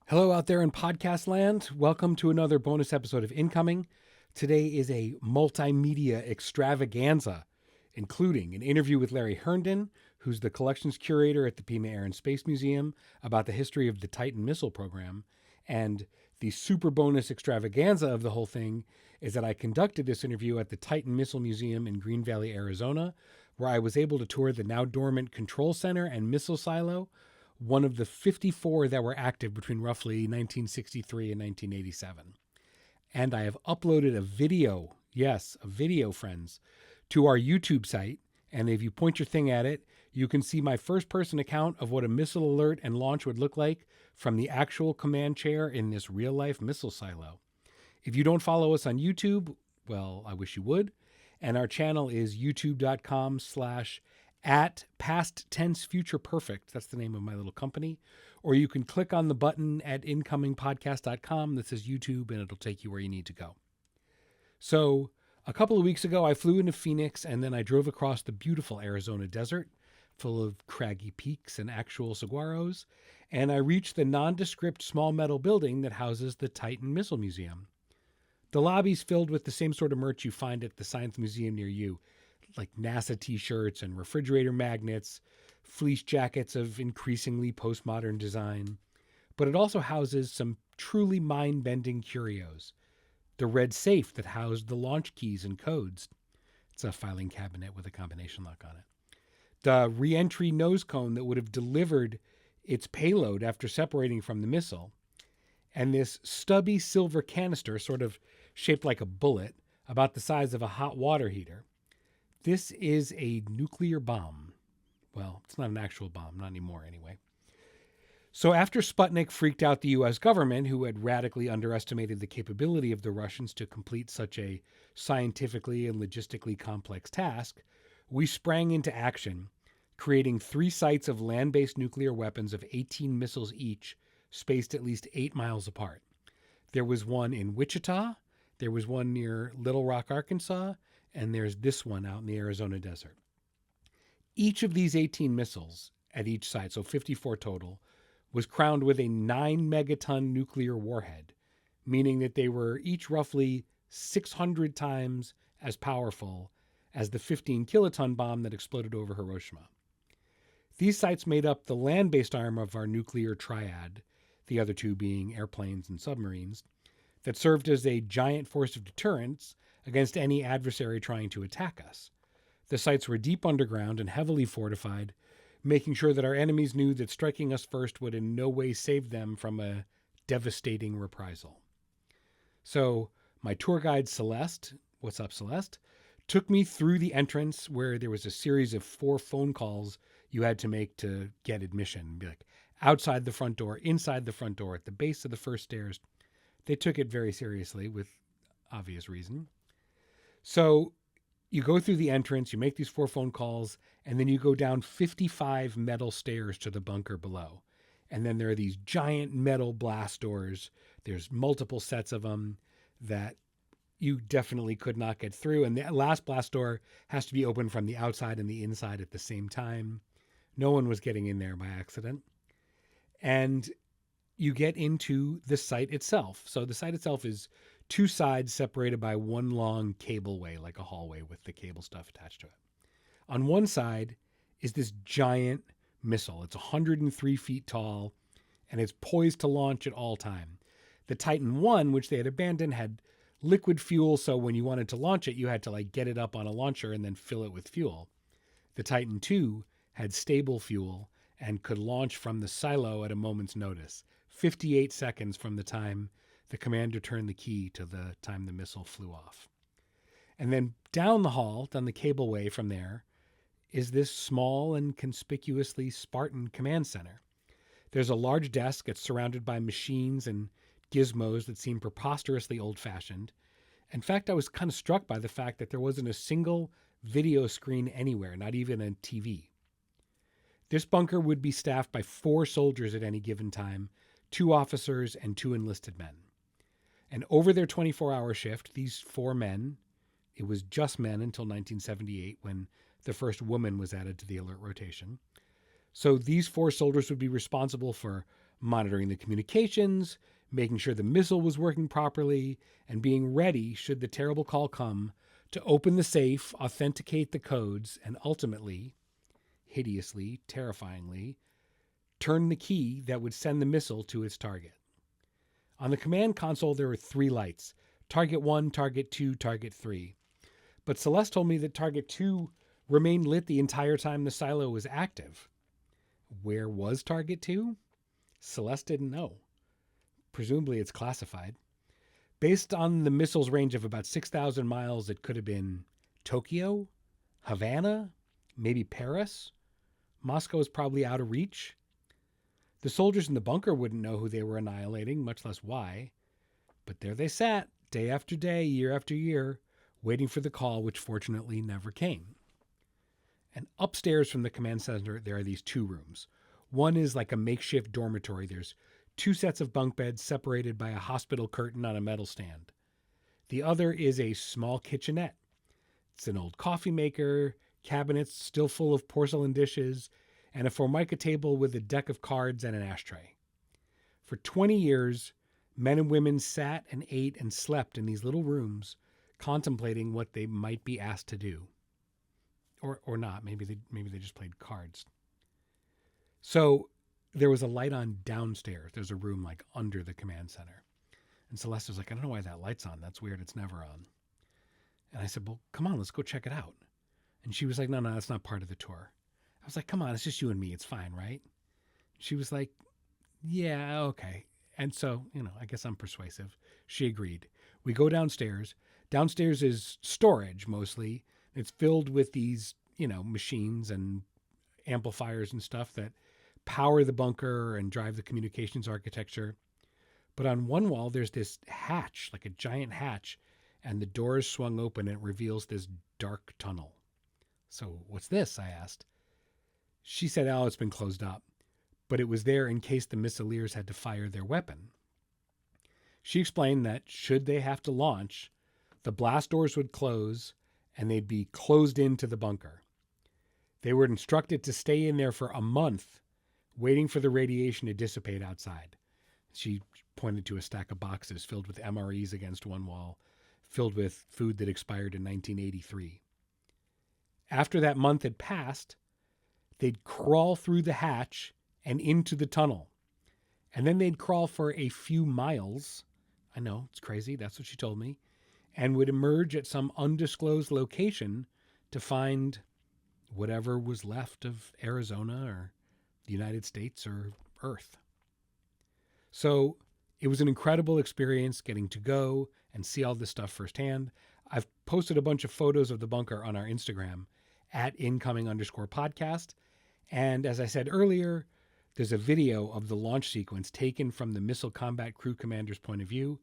Hello out there in podcast land. Welcome to another bonus episode of Incoming. Today is a multimedia extravaganza, including an interview with Larry Herndon, who's the collections curator at the Pima Air and Space Museum, about the history of the Titan missile program. And the super bonus extravaganza of the whole thing is that I conducted this interview at the Titan Missile Museum in Green Valley, Arizona, where I was able to tour the now dormant control center and missile silo, one of the 54 that were active between roughly 1963 and 1987. And I have uploaded a video, yes, a video, friends, to our YouTube site. And if you point your thing at it, you can see my first person account of what a missile alert and launch would look like from the actual command chair in this real life missile silo. If you don't follow us on YouTube, well, I wish you would. And our channel is youtube.com/at past tense future perfect. That's the name of my little company. Or you can click on the button at incomingpodcast.com that says YouTube and it'll take you where you need to go. So a couple of weeks ago, I flew into Phoenix and then I drove across the beautiful Arizona desert full of craggy peaks and actual saguaros. And I reached the nondescript small metal building that houses the Titan Missile Museum. The lobby's filled with the same sort of merch you find at the Science Museum near you, like NASA t-shirts and refrigerator magnets, fleece jackets of increasingly postmodern design. But it also houses some truly mind-bending curios. The red safe that housed the launch keys and codes. It's a filing cabinet with a combination lock on it. The re-entry nose cone that would have delivered its payload after separating from the missile. And this stubby silver canister, sort of shaped like a bullet, about the size of a hot water heater. This is a nuclear bomb. Well, it's not an actual bomb, not anymore anyway. So after Sputnik freaked out the US government, who had radically underestimated the capability of the Russians to complete such a scientifically and logistically complex task, we sprang into action, creating 3 sites of land-based nuclear weapons of 18 missiles each, spaced at least 8 miles apart. There was one in Wichita, there was one near Little Rock, Arkansas, and there's this one out in the Arizona desert. Each of these 18 missiles at each site, so 54 total, was crowned with a 9 megaton nuclear warhead, meaning that they were each roughly 600 times as powerful as the 15 kiloton bomb that exploded over Hiroshima. These sites made up the land-based arm of our nuclear triad, the other 2 being airplanes and submarines, that served as a giant force of deterrence against any adversary trying to attack us. The sites were deep underground and heavily fortified, making sure that our enemies knew that striking us first would in no way save them from a devastating reprisal. So my tour guide, Celeste, what's up, Celeste, took me through the entrance where there was a series of 4 phone calls you had to make to get admission. Be like outside the front door, inside the front door, at the base of the first stairs. They took it very seriously with obvious reason. So you go through the entrance, you make these 4 phone calls, and then you go down 55 metal stairs to the bunker below. And then there are these giant metal blast doors. There's multiple sets of them that you definitely could not get through. And the last blast door has to be opened from the outside and the inside at the same time. No one was getting in there by accident. And you get into the site itself. So the site itself is 2 sides separated by one long cableway, like a hallway with the cable stuff attached to it. On one side is this giant missile. It's 103 feet tall, and it's poised to launch at all time. The Titan 1, which they had abandoned, had liquid fuel, so when you wanted to launch it, you had to get it up on a launcher and then fill it with fuel. The Titan 2 had stable fuel and could launch from the silo at a moment's notice, 58 seconds from the time the commander turned the key to the time the missile flew off. And then down the hall, down the cableway from there, is this small and conspicuously Spartan command center. There's a large desk that's surrounded by machines and gizmos that seem preposterously old-fashioned. In fact, I was kind of struck by the fact that there wasn't a single video screen anywhere, not even a TV. This bunker would be staffed by 4 soldiers at any given time, 2 officers and 2 enlisted men. And over their 24-hour shift, these 4 men, it was just men until 1978 when the first woman was added to the alert rotation. So these 4 soldiers would be responsible for monitoring the communications, making sure the missile was working properly, and being ready should the terrible call come to open the safe, authenticate the codes, and ultimately, hideously, terrifyingly, turn the key that would send the missile to its target. On the command console, there were 3 lights: Target 1, Target 2, Target 3. But Celeste told me that Target 2 remained lit the entire time the silo was active. Where was Target 2? Celeste didn't know. Presumably it's classified. Based on the missile's range of about 6,000 miles, it could have been Tokyo, Havana, maybe Paris. Moscow is probably out of reach. The soldiers in the bunker wouldn't know who they were annihilating, much less why. But there they sat, day after day, year after year, waiting for the call, which fortunately never came. And upstairs from the command center, there are these 2 rooms. One is like a makeshift dormitory. There's 2 sets of bunk beds separated by a hospital curtain on a metal stand. The other is a small kitchenette. It's an old coffee maker, cabinets still full of porcelain dishes, and a formica table with a deck of cards and an ashtray. For 20 years, men and women sat and ate and slept in these little rooms, contemplating what they might be asked to do. Or not. Maybe they just played cards. So there was a light on downstairs. There's a room like under the command center. And Celeste was like, I don't know why that light's on. That's weird. It's never on. And I said, well, come on, let's go check it out. And she was like, no, that's not part of the tour. I was like, come on, it's just you and me. It's fine, right? She was like, yeah, okay. And so, I guess I'm persuasive. She agreed. We go downstairs. Downstairs is storage mostly. It's filled with these, machines and amplifiers and stuff that power the bunker and drive the communications architecture. But on one wall, there's this hatch, like a giant hatch, and the door is swung open and it reveals this dark tunnel. So what's this? I asked. She said, oh, it's been closed up, but it was there in case the missileers had to fire their weapon. She explained that should they have to launch, the blast doors would close and they'd be closed into the bunker. They were instructed to stay in there for a month, waiting for the radiation to dissipate outside. She pointed to a stack of boxes filled with MREs against one wall, filled with food that expired in 1983. After that month had passed, they'd crawl through the hatch and into the tunnel. And then they'd crawl for a few miles. I know, it's crazy. That's what she told me. And would emerge at some undisclosed location to find whatever was left of Arizona or the United States or Earth. So it was an incredible experience getting to go and see all this stuff firsthand. I've posted a bunch of photos of the bunker on our Instagram at incoming_podcast. And as I said earlier, there's a video of the launch sequence taken from the Missile Combat Crew Commander's point of view.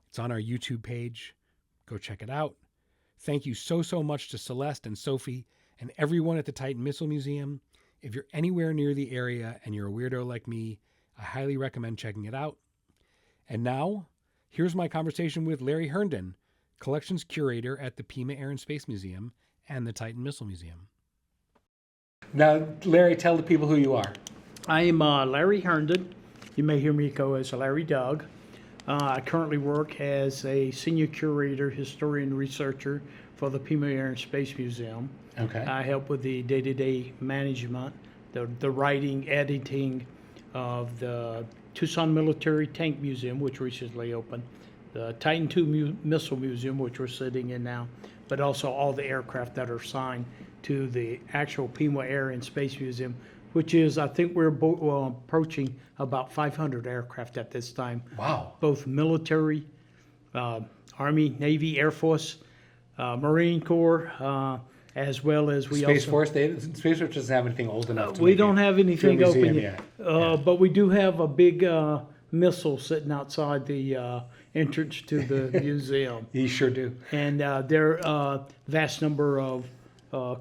It's on our YouTube page. Go check it out. Thank you so much to Celeste and Sophie and everyone at the Titan Missile Museum. If you're anywhere near the area and you're a weirdo like me, I highly recommend checking it out. And now, here's my conversation with Larry Herndon, Collections Curator at the Pima Air and Space Museum and the Titan Missile Museum. Now, Larry, tell the people who you are. I am Larry Herndon. You may hear me go as Larry Doug. I currently work as a senior curator, historian, researcher for the Pima Air and Space Museum. Okay. I help with the day-to-day management, the writing, editing of the Tucson Military Tank Museum, which recently opened, the Titan II Missile Museum, which we're sitting in now, but also all the aircraft that are assigned to the actual Pima Air and Space Museum, which is, I think we're approaching about 500 aircraft at this time. Wow. Both military, Army, Navy, Air Force, Marine Corps, as well as we Space also... Force, Space Force doesn't have anything old enough to we make don't it have anything to a open museum yet. But we do have a big missile sitting outside the entrance to the museum. You sure do. And there are a vast number of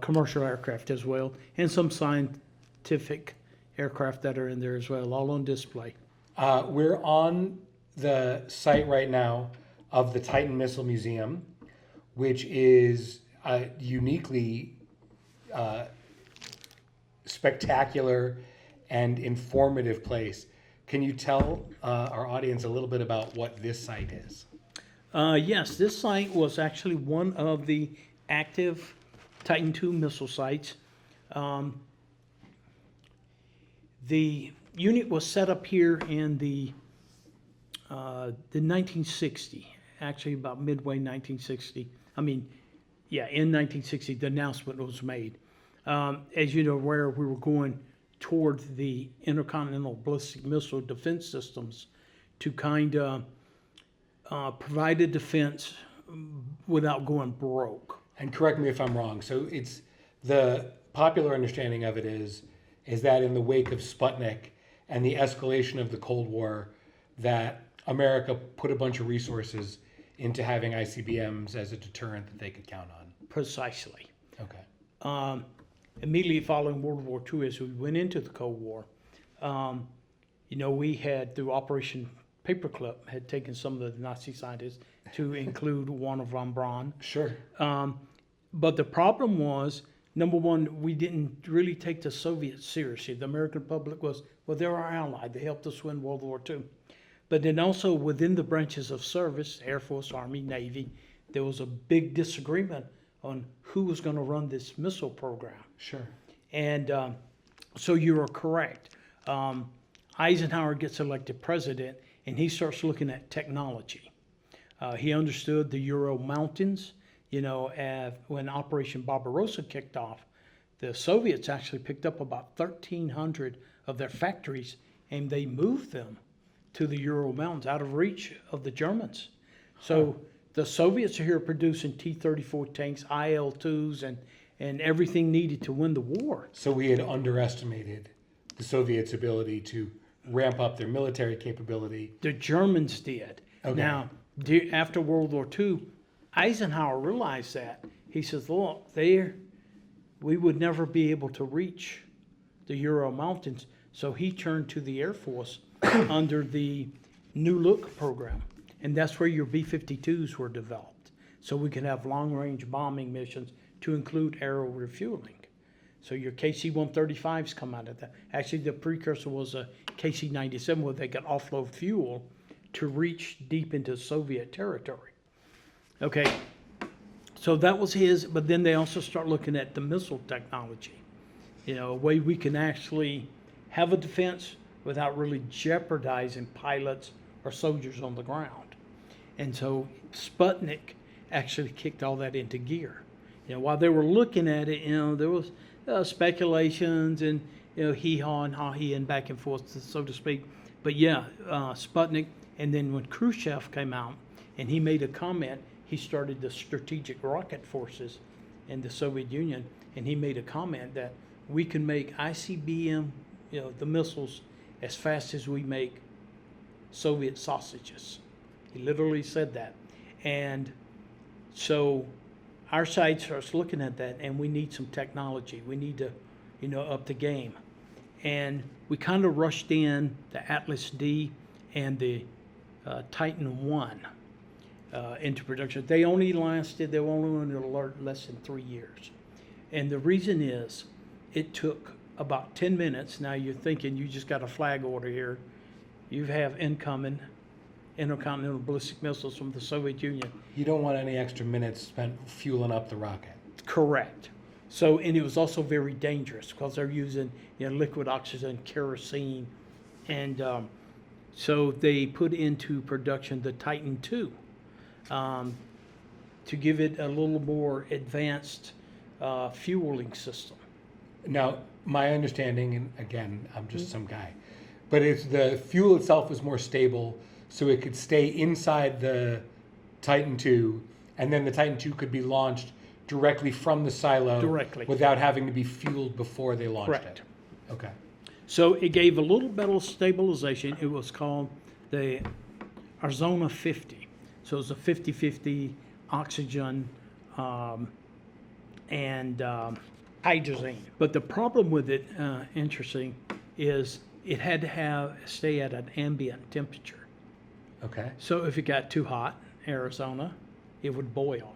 commercial aircraft as well, and some scientific aircraft that are in there as well, all on display. We're on the site right now of the Titan Missile Museum, which is a uniquely spectacular and informative place. Can you tell our audience a little bit about what this site is? Yes, this site was actually one of the active Titan II missile sites. The unit was set up here in the 1960, actually about midway 1960. In 1960, the announcement was made. As you know, where we were going toward the intercontinental ballistic missile defense systems to kind of provide a defense without going broke. And correct me if I'm wrong. So it's the popular understanding of it is that in the wake of Sputnik and the escalation of the Cold War, that America put a bunch of resources into having ICBMs as a deterrent that they could count on. Precisely. Okay. Immediately following World War II, as we went into the Cold War, we had, through Operation Paperclip, had taken some of the Nazi scientists to include Warner von Braun. Sure. But the problem was, number one, we didn't really take the Soviets seriously. The American public was, well, they're our ally. They helped us win World War II. But then also within the branches of service, Air Force, Army, Navy, there was a big disagreement on who was going to run this missile program. Sure. And so you are correct. Eisenhower gets elected president, and he starts looking at technology. He understood the Ural Mountains. When Operation Barbarossa kicked off, the Soviets actually picked up about 1,300 of their factories, and they moved them to the Ural Mountains, out of reach of the Germans. So the Soviets are here producing T-34 tanks, IL-2s, and everything needed to win the war. So we had underestimated the Soviets' ability to ramp up their military capability. The Germans did. Okay. Now, after World War II, Eisenhower realized that. He says, look, we would never be able to reach the Ural Mountains. So he turned to the Air Force under the New Look program. And that's where your B-52s were developed. So we could have long-range bombing missions to include aero refueling. So your KC-135s come out of that. Actually, the precursor was a KC-97 where they could offload fuel to reach deep into Soviet territory. Okay, so that was his, but then they also start looking at the missile technology. A way we can actually have a defense without really jeopardizing pilots or soldiers on the ground. And so Sputnik actually kicked all that into gear. While they were looking at it, there was speculations and, hee-haw and ha-hee and back and forth, so to speak. But Sputnik, and then when Khrushchev came out and he made a comment, he started the strategic rocket forces in the Soviet Union, and he made a comment that we can make ICBM, the missiles, as fast as we make Soviet sausages. He literally said that. And so our side starts looking at that, and we need some technology. We need to, up the game. And we kind of rushed in the Atlas D and the Titan 1 into production. They were only on alert less than 3 years. And the reason is it took about 10 minutes. Now you're thinking you just got a flag order here. You have incoming intercontinental ballistic missiles from the Soviet Union. You don't want any extra minutes spent fueling up the rocket. Correct. So, and it was also very dangerous because they're using liquid oxygen, kerosene, and so they put into production the Titan II to give it a little more advanced fueling system. Now, my understanding, and again, I'm just some guy, but it's the fuel itself was more stable, so it could stay inside the Titan II, and then the Titan II could be launched directly from the silo without having to be fueled before they launched Correct. it. Okay. So it gave a little better stabilization. It was called the Arizona 50. So it was a 50-50 oxygen and hydrazine. But the problem with it, interesting, is it had to stay at an ambient temperature. Okay. So if it got too hot, Arizona, it would boil.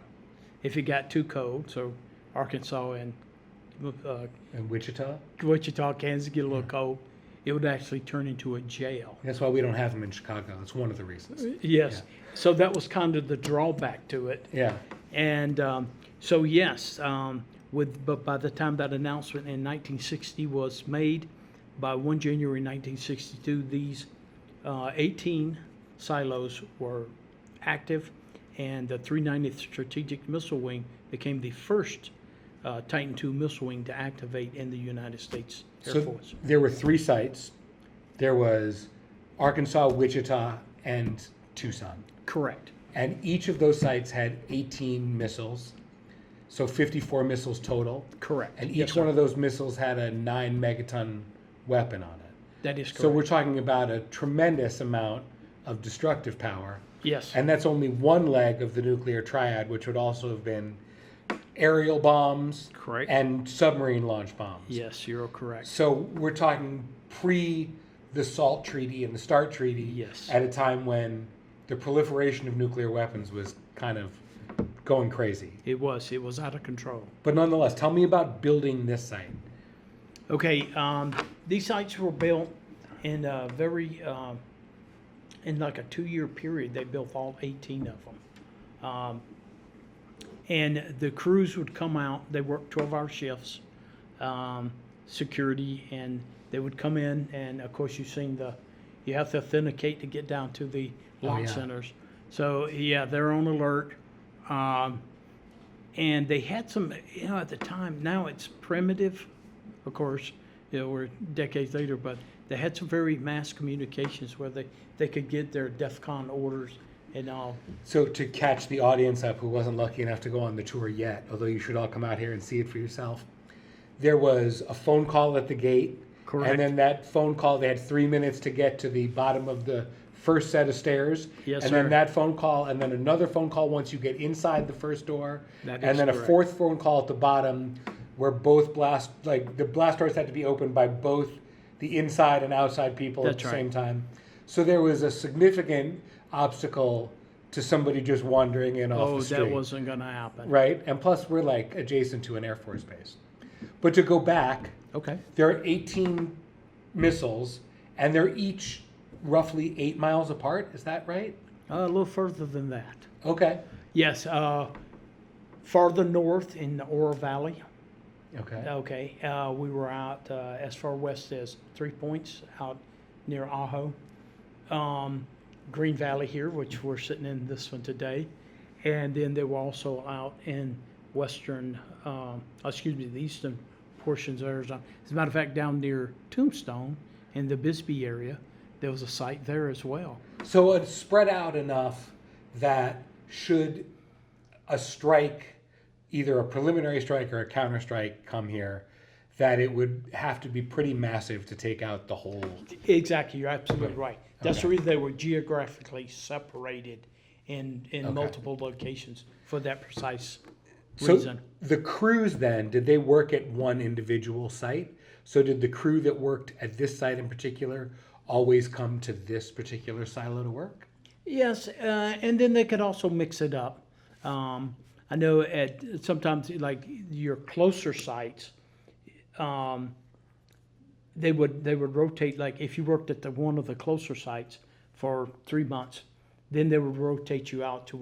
If it got too cold, so Arkansas and And Wichita? Wichita, Kansas get a little cold, it would actually turn into a jail. That's why we don't have them in Chicago. That's one of the reasons. Yes. So that was kind of the drawback to it. Yeah. And so yes, but by the time that announcement in 1960 was made, by 1 January 1962, these 18 silos were active, and the 390th Strategic Missile Wing became the first Titan II missile wing to activate in the United States Air Force. There were 3 sites. There was Arkansas, Wichita, and Tucson. Correct. And each of those sites had 18 missiles, so 54 missiles total. Correct. And Yes, each sir. one of those missiles had a 9 megaton weapon on it. That is correct. So we're talking about a tremendous amount of destructive power. Yes. And that's only one leg of the nuclear triad, which would also have been aerial bombs Correct. and submarine launch bombs. Yes, you're correct. So we're talking pre the SALT Treaty and the START Treaty, Yes. at a time when the proliferation of nuclear weapons was kind of going crazy. It was out of control. But nonetheless, tell me about building this site. Okay, these sites were built in a in like a 2-year period. They built all 18 of them. And the crews would come out, they worked 12-hour shifts, security, and they would come in, and of course you have to authenticate to get down to the launch centers. So yeah, they're on alert. And they had some, at the time, now it's primitive, of course, we're decades later, but they had some very mass communications where they could get their DEFCON orders and all. So to catch the audience up who wasn't lucky enough to go on the tour yet, although you should all come out here and see it for yourself, there was a phone call at the gate. Correct. And then that phone call, they had 3 minutes to get to the bottom of the first set of stairs. Yes, and sir. then that phone call, and then another phone call once you get inside the first door. That and is then a correct. 4th phone call at the bottom where both the blast doors had to be opened by both the inside and outside people That's at the right. same time. So there was a significant obstacle to somebody just wandering in off the street. That wasn't going to happen. Right? And plus we're like adjacent to an Air Force base. But to go back, Okay. there are 18 missiles, and they're each roughly 8 miles apart. Is that right? A little further than that. Okay. Yes, farther north in the Oro Valley. Okay. Okay, we were out as far west as 3 Points, out near Ajo. Green Valley here, which we're sitting in this one today. And then they were also out in the eastern portions of Arizona. As a matter of fact, down near Tombstone in the Bisbee area, there was a site there as well. So it's spread out enough that should a strike, either a preliminary strike or a counter strike, come here, that it would have to be pretty massive to take out the whole. Exactly, you're absolutely right. That's Okay. the reason they were geographically separated in multiple locations for that precise So reason. the crews then, did they work at one individual site? So did the crew that worked at this site in particular always come to this particular silo to work? Yes, and then they could also mix it up. I know at sometimes like your closer sites, they would rotate. Like if you worked at one of the closer sites for 3 months, then they would rotate you out to